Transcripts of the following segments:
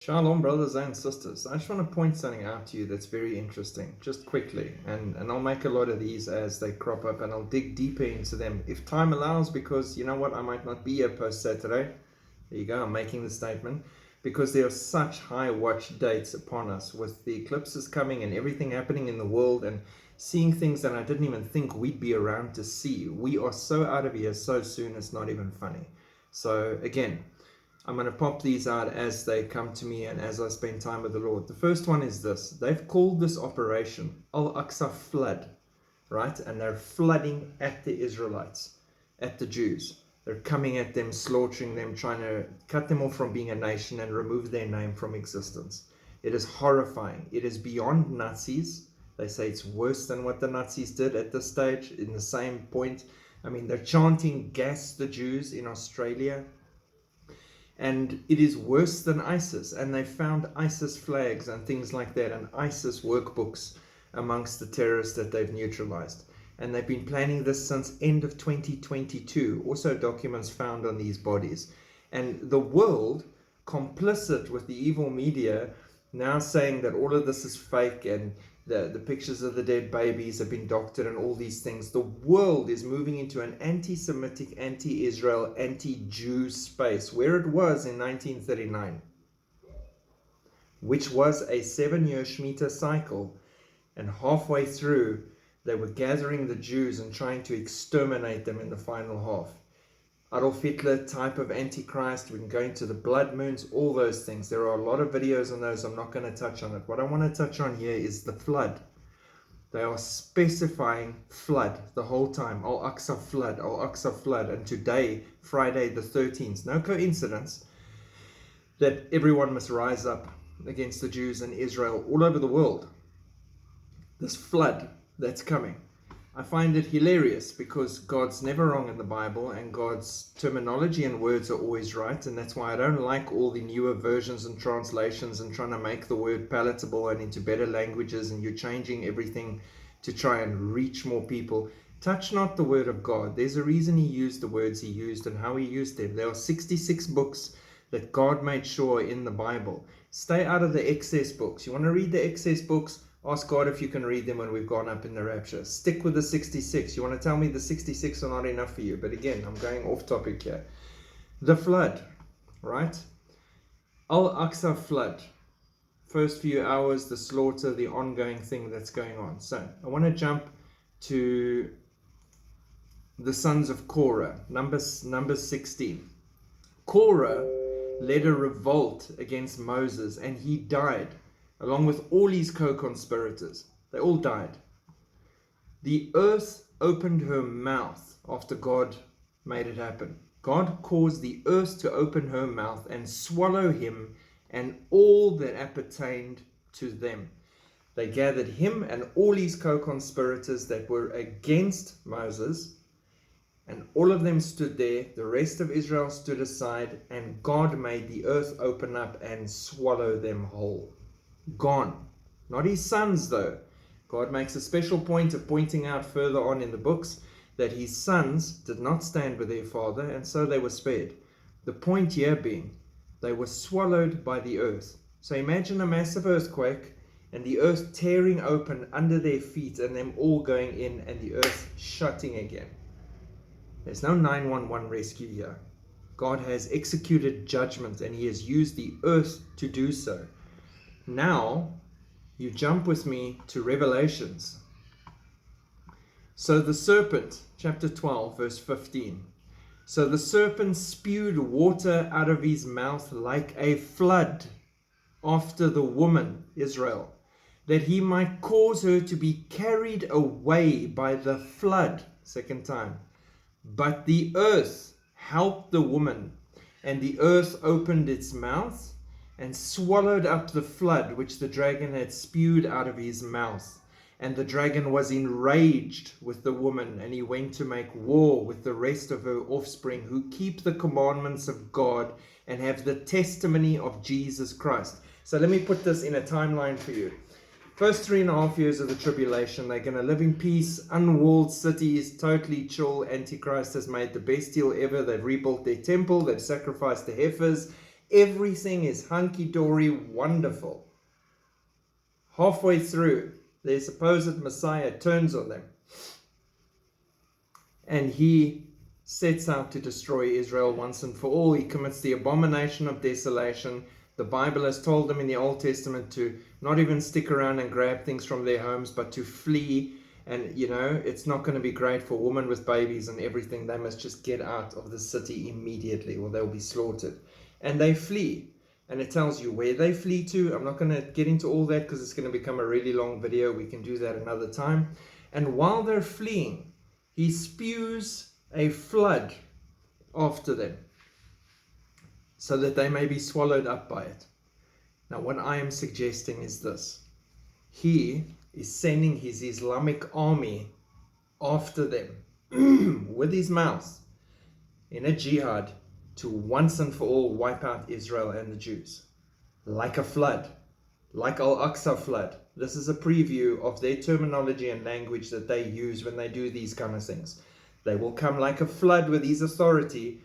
Shalom, brothers and sisters. I just want to point something out to you that's very interesting, just quickly, and I'll make a lot of these as they crop up, and I'll dig deeper into them if time allows, because you know what, I might not be here post Saturday. There you go, I'm making the statement, because there are such high watch dates upon us with the eclipses coming and everything happening in the world, and seeing things that I didn't even think we'd be around to see. We are so out of here so soon, it's not even funny. So again, I'm going to pop these out as they come to me and as I spend time with the Lord. The first one is this. They've called this operation Al-Aqsa Flood, right? And they're flooding at the Israelites, at the Jews. They're coming at them, slaughtering them, trying to cut them off from being a nation and remove their name from existence. It is horrifying. It is beyond Nazis. They say it's worse than what the Nazis did at this stage, in the same point. I mean, they're chanting "gas the Jews" in Australia. And it is worse than ISIS, and they found ISIS flags and things like that, and ISIS workbooks amongst the terrorists that they've neutralized. And they've been planning this since end of 2022, also documents found on these bodies. And the world, complicit with the evil media, now saying that all of this is fake, and the pictures of the dead babies have been doctored and all these things. The world is moving into an anti-Semitic, anti-Israel, anti-Jew space, where it was in 1939, which was a 7-year Shemitah cycle. And halfway through, they were gathering the Jews and trying to exterminate them in the final half. Adolf Hitler type of Antichrist, we can go into the blood moons, all those things. There are a lot of videos on those. I'm not going to touch on it. What I want to touch on here is the flood. They are specifying flood the whole time. Al-Aqsa flood, Al-Aqsa flood. And today, Friday the 13th, no coincidence that everyone must rise up against the Jews in Israel all over the world. This flood that's coming. I find it hilarious because God's never wrong in the Bible, and God's terminology and words are always right, and that's why I don't like all the newer versions and translations and trying to make the word palatable and into better languages, and you're changing everything to try and reach more people. Touch not the word of God. There's a reason he used the words he used and how he used them. There are 66 books that God made sure in the Bible. Stay out of the excess books. You want to read the excess books? Ask God if you can read them when we've gone up in the rapture. Stick with the 66. You want to tell me the 66 are not enough for you? But again, I'm going off topic here. The flood, right? Al-Aqsa flood. First few hours, the slaughter, the ongoing thing that's going on. So I want to jump to the sons of Korah, Numbers 16. Korah led a revolt against Moses, and he died, along with all his co-conspirators. They all died. The earth opened her mouth after God made it happen. God caused the earth to open her mouth and swallow him and all that appertained to them. They gathered him and all his co-conspirators that were against Moses, and all of them stood there. The rest of Israel stood aside, and God made the earth open up and swallow them whole. Gone. Not his sons, though. God makes a special point of pointing out further on in the books that his sons did not stand with their father, and so they were spared. The point here being, they were swallowed by the earth. So imagine a massive earthquake and the earth tearing open under their feet and them all going in and the earth shutting again. There's no 911 rescue here. God has executed judgment, and he has used the earth to do so. Now, you jump with me to Revelations. So the serpent, chapter 12, verse 15. So the serpent spewed water out of his mouth like a flood after the woman, Israel, that he might cause her to be carried away by the flood. Second time. But the earth helped the woman, and the earth opened its mouth and swallowed up the flood which the dragon had spewed out of his mouth. And the dragon was enraged with the woman, and he went to make war with the rest of her offspring, who keep the commandments of God and have the testimony of Jesus Christ. So let me put this in a timeline for you. First 3.5 years of the tribulation, they're going to live in peace, unwalled cities, totally chill. Antichrist has made the best deal ever. They've rebuilt their temple, they've sacrificed the heifers, Everything is hunky-dory, wonderful. Halfway through, their supposed Messiah turns on them, and he sets out to destroy Israel once and for all. He commits the abomination of desolation. The Bible has told them in the Old Testament to not even stick around and grab things from their homes, but to flee. And, you know, it's not going to be great for women with babies and everything. They must just get out of the city immediately or they'll be slaughtered. And they flee. And it tells you where they flee to. I'm not going to get into all that because it's going to become a really long video. We can do that another time. And while they're fleeing, he spews a flood after them so that they may be swallowed up by it. Now, what I am suggesting is this. He is sending his Islamic army after them with his mouth in a jihad to once and for all wipe out Israel and the Jews. Like a flood, like Al-Aqsa flood. This is a preview of their terminology and language that they use when they do these kind of things. They will come like a flood with his authority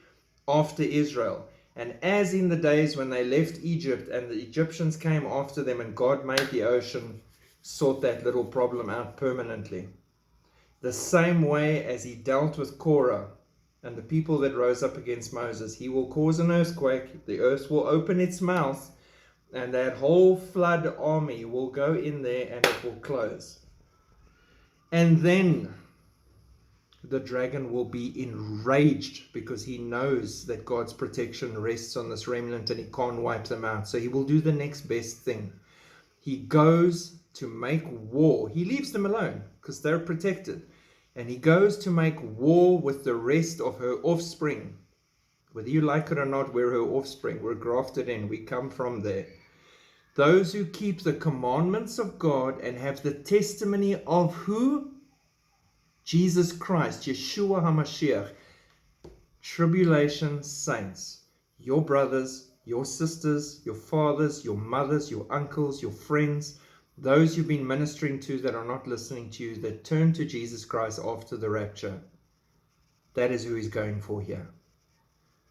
after Israel. And as in the days when they left Egypt and the Egyptians came after them and God made the ocean, sort that little problem out permanently. The same way as he dealt with Korah and the people that rose up against Moses, he will cause an earthquake, the earth will open its mouth, and that whole flood army will go in there and it will close. And then the dragon will be enraged because he knows that God's protection rests on this remnant and he can't wipe them out. So he will do the next best thing. He goes to make war. He leaves them alone because they're protected. And he goes to make war with the rest of her offspring. Whether you like it or not, we're her offspring. We're grafted in. We come from there. Those who keep the commandments of God and have the testimony of who? Jesus Christ, Yeshua HaMashiach. Tribulation saints, your brothers, your sisters, your fathers, your mothers, your uncles, your friends, those you've been ministering to that are not listening to you, that turn to Jesus Christ after the rapture. That is who he's going for here.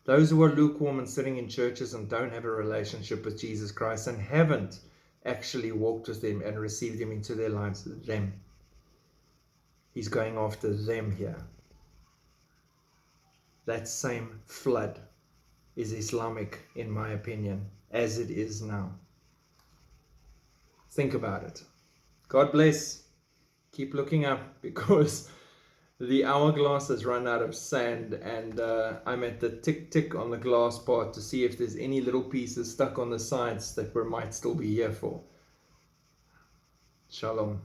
Those who are lukewarm and sitting in churches and don't have a relationship with Jesus Christ and haven't actually walked with him and received him into their lives, them. He's going after them here. That same flood is Islamic, in my opinion, as it is now. Think about it. God bless. Keep looking up because the hourglass has run out of sand and I'm at the tick on the glass part to see if there's any little pieces stuck on the sides that we might still be here for. Shalom.